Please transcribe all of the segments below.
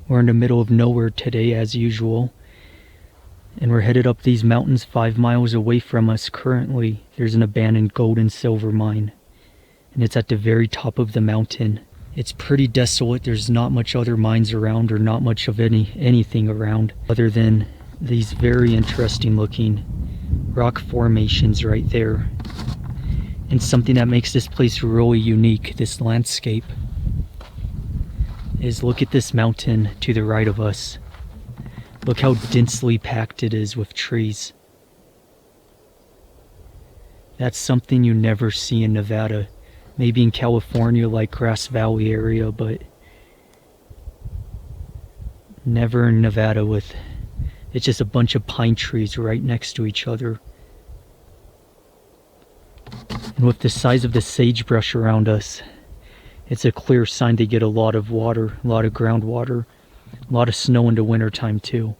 We're in the middle of nowhere today as usual, and we're headed up these mountains 5 miles away from us. Currently there's an abandoned gold and silver mine, and it's at the very top of the mountain. It's pretty desolate. There's not much other mines around, or not much of anything around other than these very interesting looking rock formations right there. And something that makes this place really unique, this landscape, is look at this mountain to the right of us. Look how densely packed it is with trees. That's something you never see in Nevada. Maybe in California, like Grass Valley area, but never in Nevada. With it's just a bunch of pine trees right next to each other. And with the size of the sagebrush around us, it's a clear sign they get a lot of water, a lot of groundwater, a lot of snow in the wintertime too.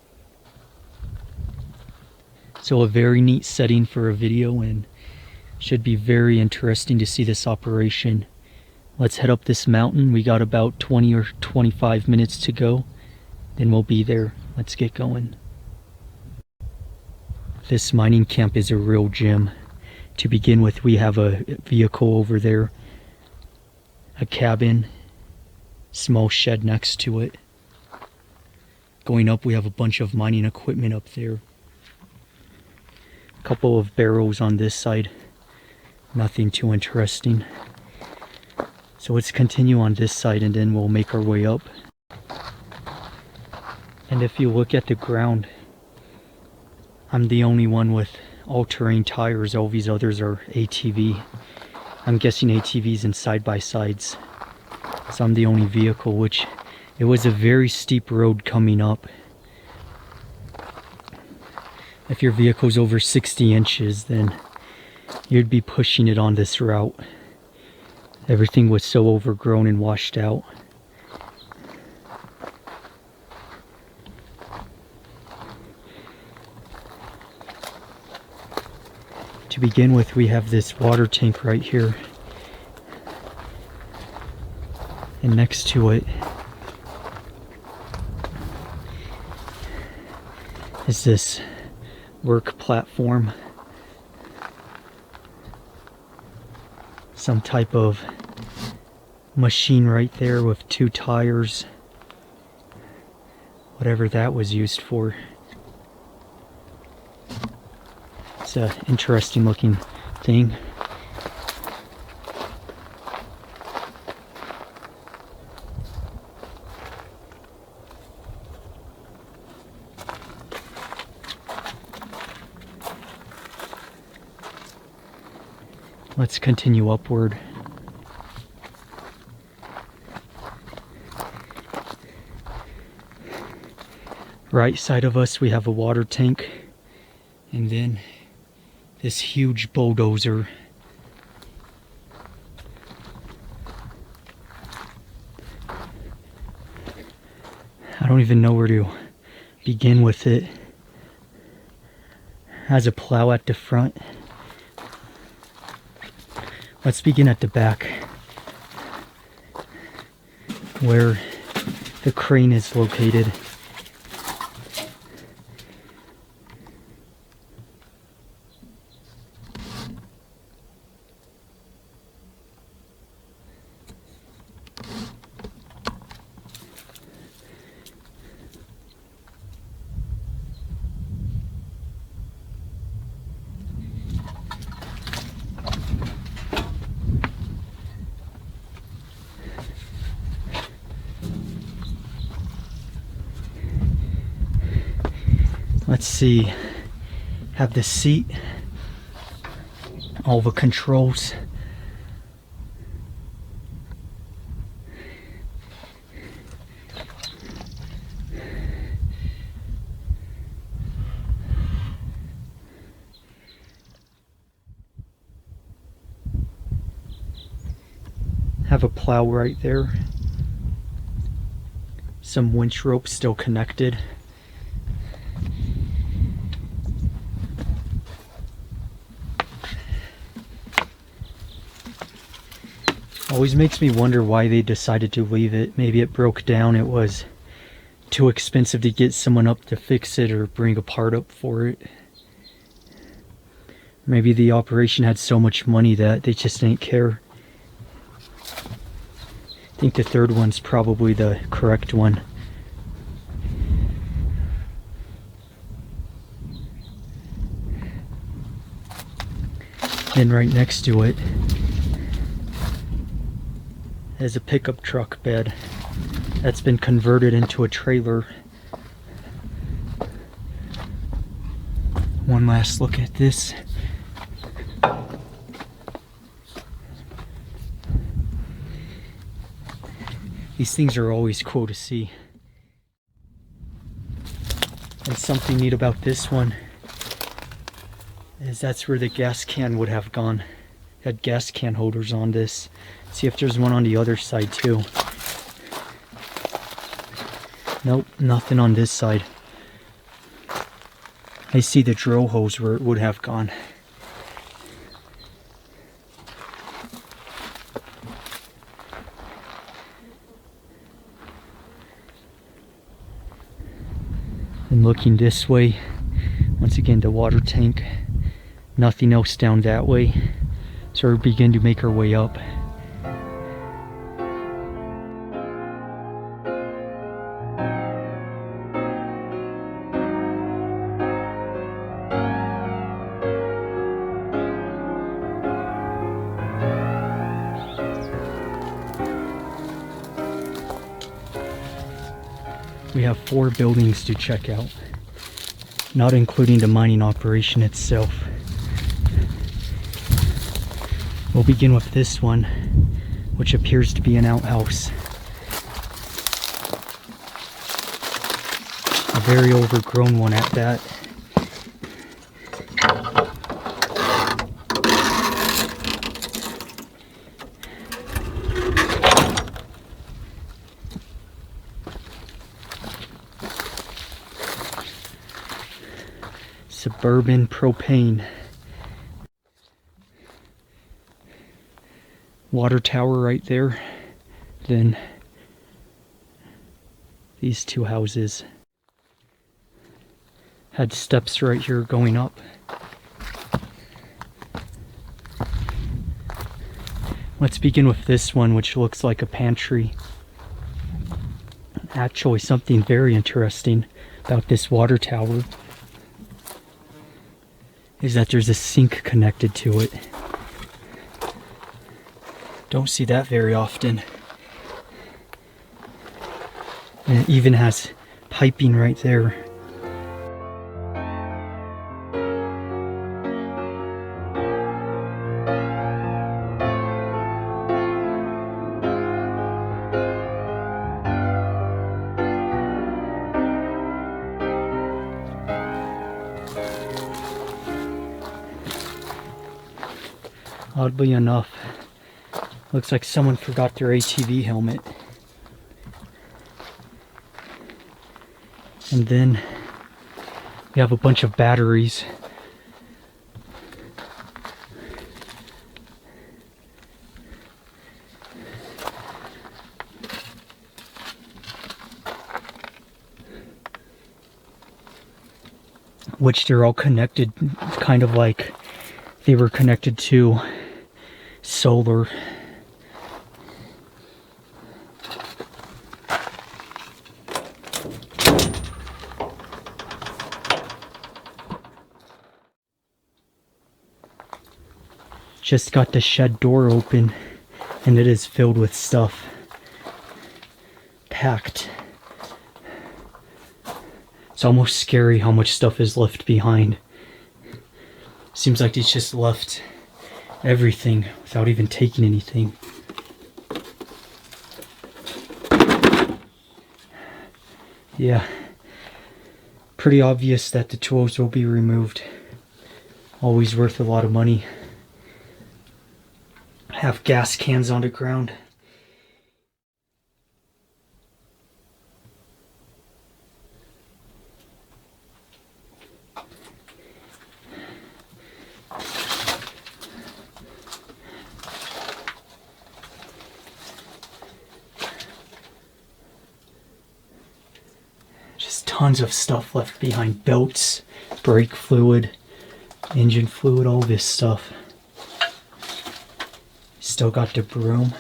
So a very neat setting for a video, and should be very interesting to see this operation. Let's head up this mountain. We got about 20 or 25 minutes to go, then we'll be there. Let's get going. This mining camp is a real gem. To begin with, we have a vehicle over there, a cabin, small shed next to it. Going up, we have a bunch of mining equipment up there. A couple of barrels on this side. Nothing too interesting. So let's continue on this side and then we'll make our way up. And if you look at the ground, I'm the only one with all-terrain tires. All these others are ATV. I'm guessing ATVs and side-by-sides. So I'm the only vehicle, which it was a very steep road coming up. If your vehicle's over 60 inches, then you'd be pushing it on this route. Everything was so overgrown and washed out. To begin with, we have this water tank right here, and next to it is this work platform, some type of machine right there with 2 tires, whatever that was used for. It's an interesting looking thing. Let's continue upward. Right side of us we have a water tank, and then this huge bulldozer. I don't even know where to begin with it. Has a plow at the front. Let's begin at the back, where the crane is located. Let's see, have the seat, all the controls. Have a plow right there. Some winch rope still connected. Always makes me wonder why they decided to leave it. Maybe it broke down. It was too expensive to get someone up to fix it or bring a part up for it. Maybe the operation had so much money that they just didn't care. I think the third one's probably the correct one. Then right next to it is a pickup truck bed that's been converted into a trailer. One last look at this. These things are always cool to see. And something neat about this one is that's where the gas can would have gone. Had gas can holders on this. See if there's one on the other side too. Nope, nothing on this side. I see the drill hose where it would have gone. And looking this way, once again the water tank, nothing else down that way. So we begin to make our way up. We have 4 buildings to check out, not including the mining operation itself. We'll begin with this one, which appears to be an outhouse. A very overgrown one at that. Suburban propane. Water tower right there. Then these 2 houses had steps right here going up. Let's begin with this one, which looks like a pantry. Actually, something very interesting about this water tower is that there's a sink connected to it. Don't see that very often. And it even has piping right there. Oddly enough, looks like someone forgot their ATV helmet. And then we have a bunch of batteries. Which they're all connected, kind of like they were connected to solar. Just got the shed door open and it is filled with stuff. Packed. It's almost scary how much stuff is left behind. Seems like it's just left everything without even taking anything. Yeah, pretty obvious that the tools will be removed. Always worth a lot of money. Have gas cans on the ground. Just tons of stuff left behind. Belts, brake fluid, engine fluid, all this stuff. Still got the broom.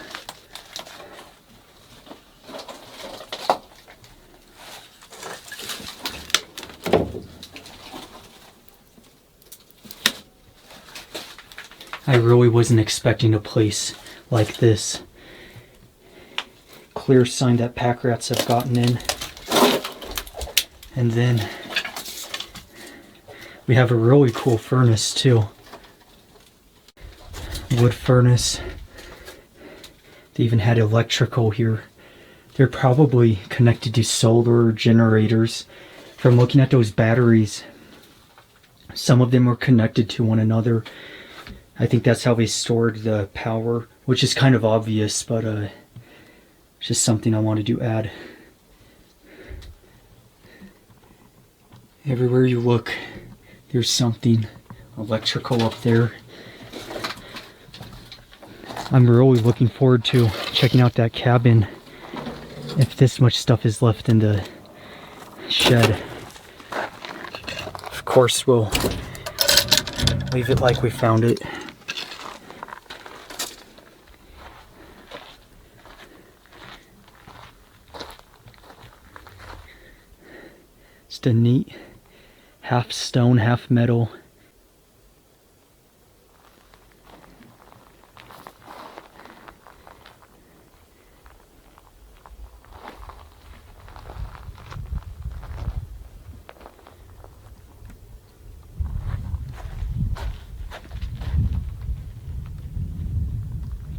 I really wasn't expecting a place like this. Clear sign that pack rats have gotten in. And then we have a really cool furnace too. Wood furnace. They even had electrical here. They're probably connected to solar generators. From looking at those batteries, some of them were connected to one another. I think that's how they stored the power, which is kind of obvious, but it's just something I wanted to add. Everywhere you look, there's something electrical up there. I'm really looking forward to checking out that cabin if this much stuff is left in the shed. Of course, we'll leave it like we found it. Just a neat half stone, half metal.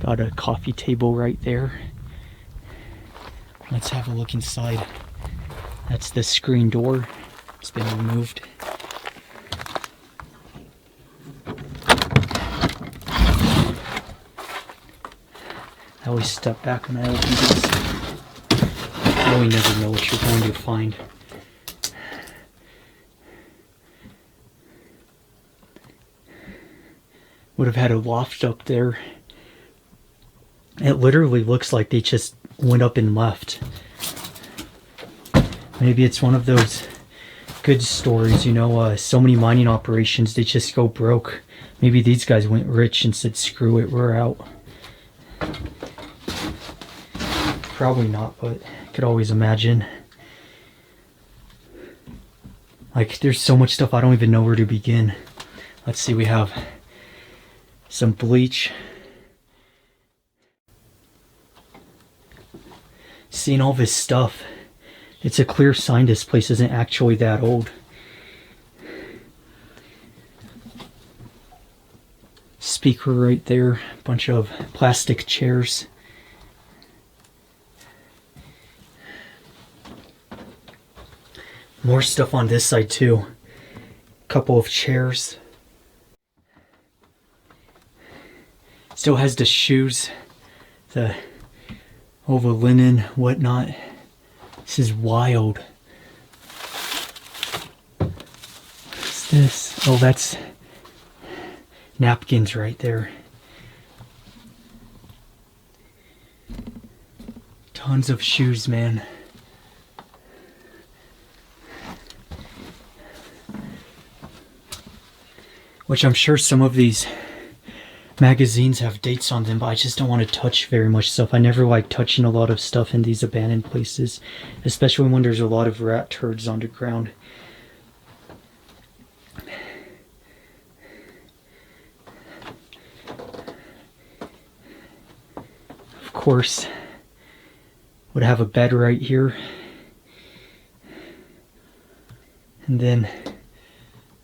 Got a coffee table right there. Let's have a look inside. That's the screen door. It's been removed. I always step back when I open this. You really never know what you're going to find. Would have had a loft up there. It literally looks like they just went up and left. Maybe it's one of those good stories, you know, so many mining operations, they just go broke. Maybe these guys went rich and said, screw it, we're out. Probably not, but I could always imagine. Like, there's so much stuff I don't even know where to begin. Let's see, we have some bleach. Seeing all this stuff, it's a clear sign this place isn't actually that old. Speaker right there, bunch of plastic chairs. More stuff on this side too. Couple of chairs. Still has the shoes, all the linen, whatnot. This is wild. What's this? Oh, that's napkins right there. Tons of shoes, man. Which I'm sure some of these magazines have dates on them, but I just don't want to touch very much stuff. I never like touching a lot of stuff in these abandoned places, especially when there's a lot of rat turds underground. Of course, would have a bed right here. And then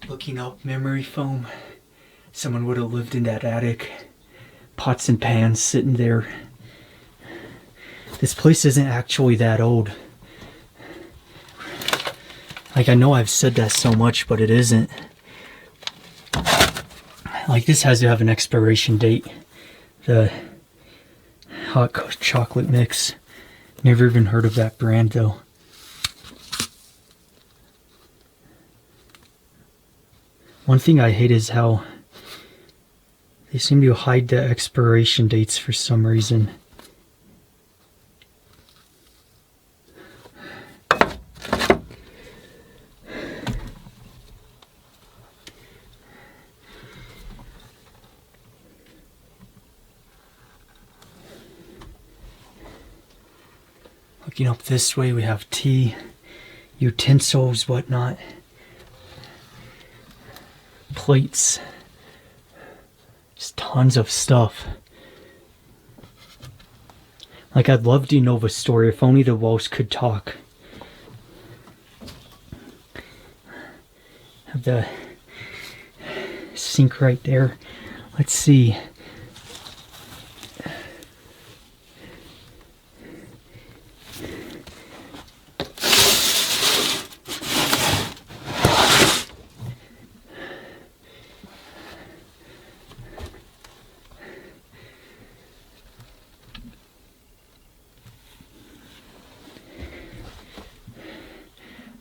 looking up, memory foam. Someone would have lived in that attic. Pots and pans sitting there. This place isn't actually that old. Like, I know I've said that so much, but it isn't. Like, this has to have an expiration date. The hot chocolate mix. Never even heard of that brand though. One thing I hate is how they seem to hide the expiration dates for some reason. Looking up this way, we have tea, utensils, whatnot, plates, just tons of stuff. Like, I'd love to know the story if only the walls could talk. Have the sink right there. Let's see.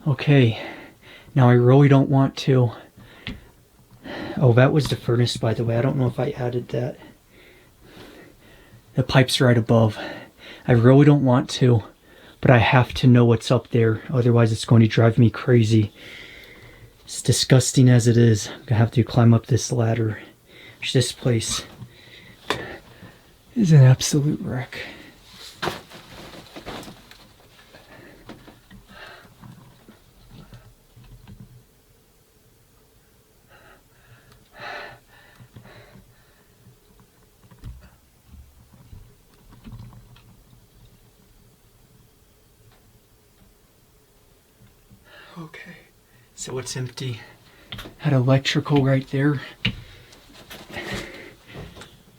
Okay, now I really don't want to. Oh, that was the furnace, by the way. I don't know if I added that. The pipe's right above. I really don't want to, but I have to know what's up there. Otherwise, it's going to drive me crazy. As disgusting as it is, I'm going to have to climb up this ladder. This place is an absolute wreck. Okay, so it's empty. Had electrical right there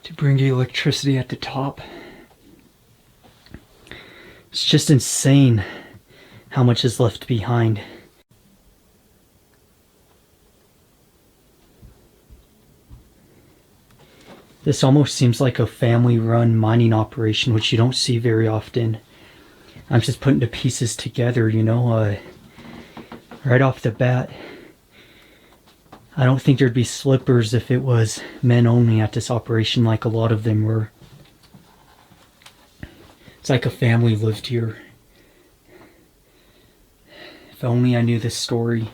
to bring the electricity at the top. It's just insane how much is left behind. This almost seems like a family-run mining operation, which you don't see very often. I'm just putting the pieces together, you know, right off the bat. I don't think there'd be slippers if it was men only at this operation like a lot of them were. It's like a family lived here. If only I knew this story.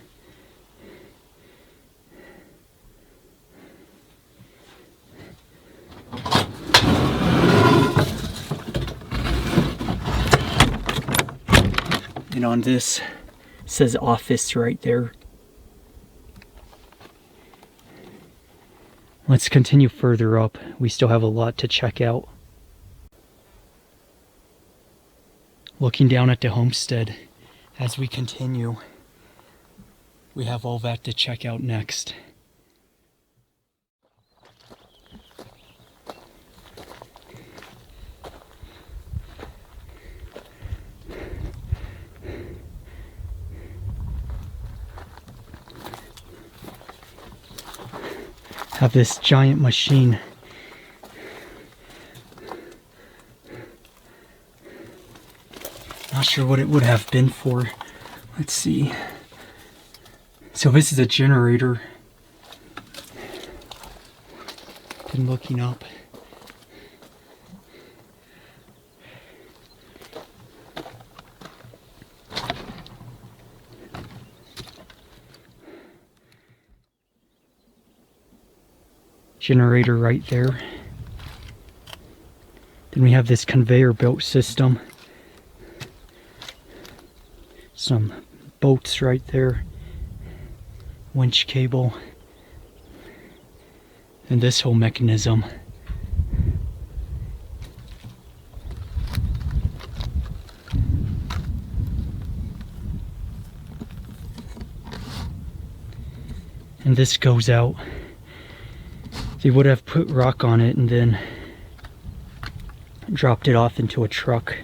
And on this, it says office right there. Let's continue further up. We still have a lot to check out. Looking down at the homestead as we continue, we have all that to check out next. Have this giant machine. Not sure what it would have been for. Let's see. So this is a generator. Been looking up. Generator right there. Then we have this conveyor belt system. Some bolts right there. Winch cable. And this whole mechanism. And this goes out. They would have put rock on it and then dropped it off into a truck.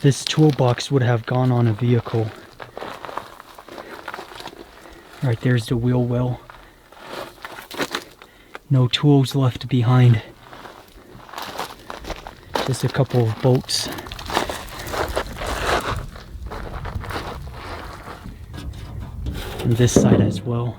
This toolbox would have gone on a vehicle. Right there's the wheel well. No tools left behind. Just a couple of bolts. And this side as well.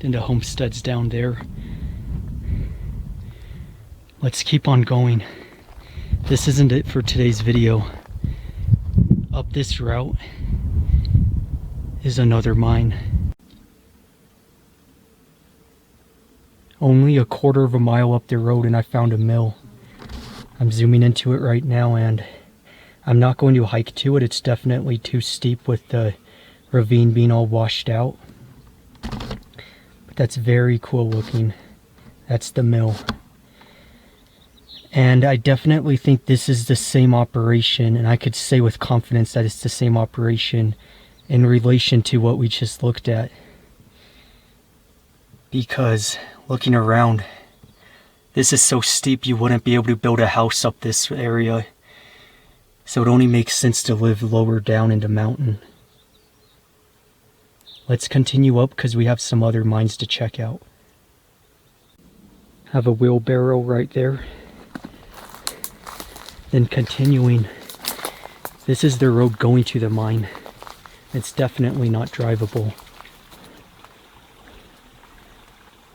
And the homestead's down there. Let's keep on going. This isn't it for today's video. Up this route is another mine. Only a quarter of a mile up the road and I found a mill. I'm zooming into it right now and I'm not going to hike to it. It's definitely too steep with the ravine being all washed out. That's very cool looking. That's the mill. And I definitely think this is the same operation, and I could say with confidence that it's the same operation in relation to what we just looked at. Because looking around, this is so steep you wouldn't be able to build a house up this area. So it only makes sense to live lower down in the mountain. Let's continue up because we have some other mines to check out. Have a wheelbarrow right there. Then continuing, this is the road going to the mine. It's definitely not drivable.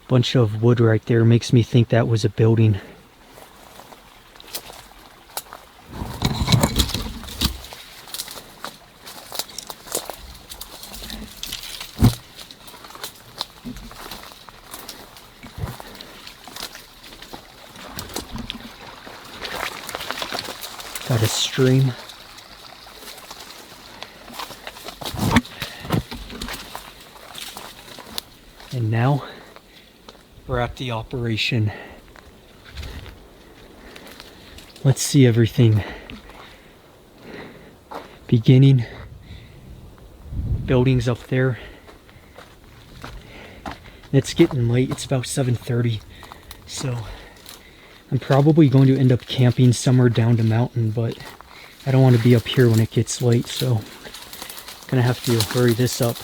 Bunch of wood right there makes me think that was a building. Got a stream. And now we're at the operation. Let's see everything. Beginning. Buildings up there. It's getting late. It's about 7:30. So I'm probably going to end up camping somewhere down the mountain, but I don't want to be up here when it gets late, so I'm gonna have to hurry this up.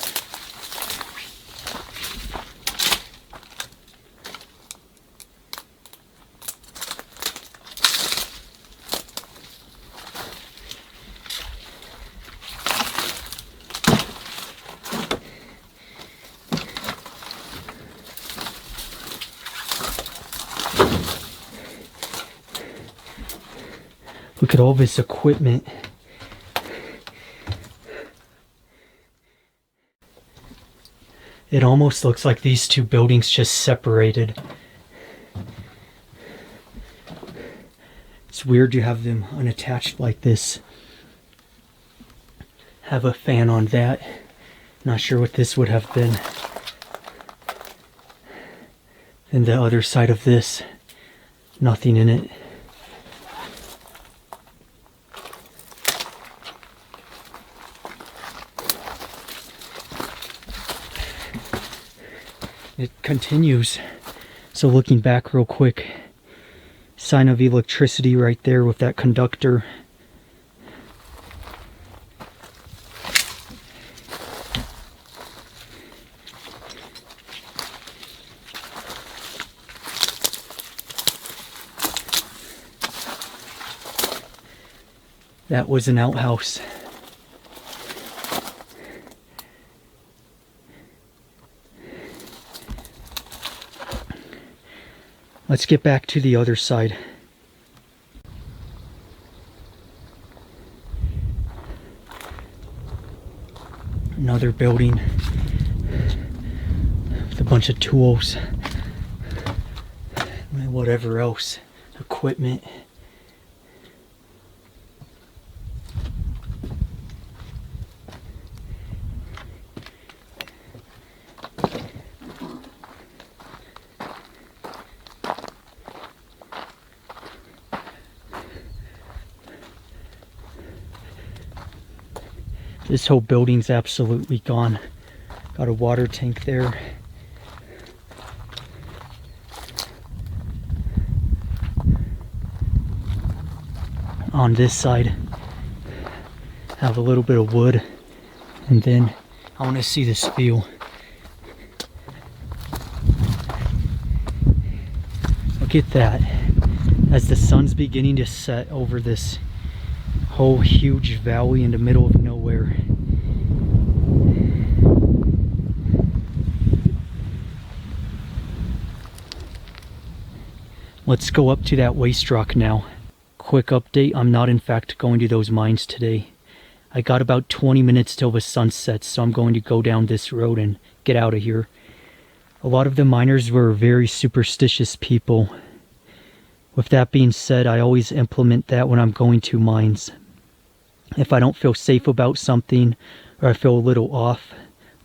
Look at all this equipment. It almost looks like these two buildings just separated. It's weird to have them unattached like this. Have a fan on that. Not sure what this would have been. And the other side of this, nothing in it. It continues. So looking back real quick, sign of electricity right there with that conductor. That was an outhouse. Let's get back to the other side. Another building with a bunch of tools and whatever else, equipment. This whole building's absolutely gone. Got a water tank there. On this side, have a little bit of wood, and then I want to see this view. Look at that. As the sun's beginning to set over this whole huge valley in the middle of nowhere. Let's go up to that waste rock now. Quick update, I'm not in fact going to those mines today. I got about 20 minutes till the sun sets, so I'm going to go down this road and get out of here. A lot of the miners were very superstitious people. With that being said, I always implement that when I'm going to mines. If I don't feel safe about something, or I feel a little off,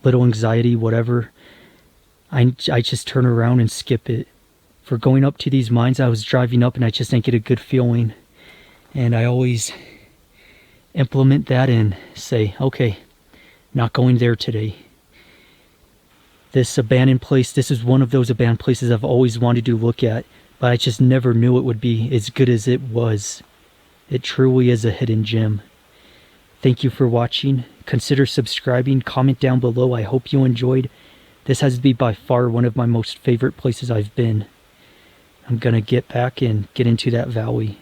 little anxiety, whatever, I just turn around and skip it. For going up to these mines, I was driving up and I just didn't get a good feeling. And I always implement that and say, okay, not going there today. This abandoned place, this is one of those abandoned places I've always wanted to look at, but I just never knew it would be as good as it was. It truly is a hidden gem. Thank you for watching. Consider subscribing, comment down below. I hope you enjoyed. This has to be by far one of my most favorite places I've been. I'm gonna get back and get into that valley.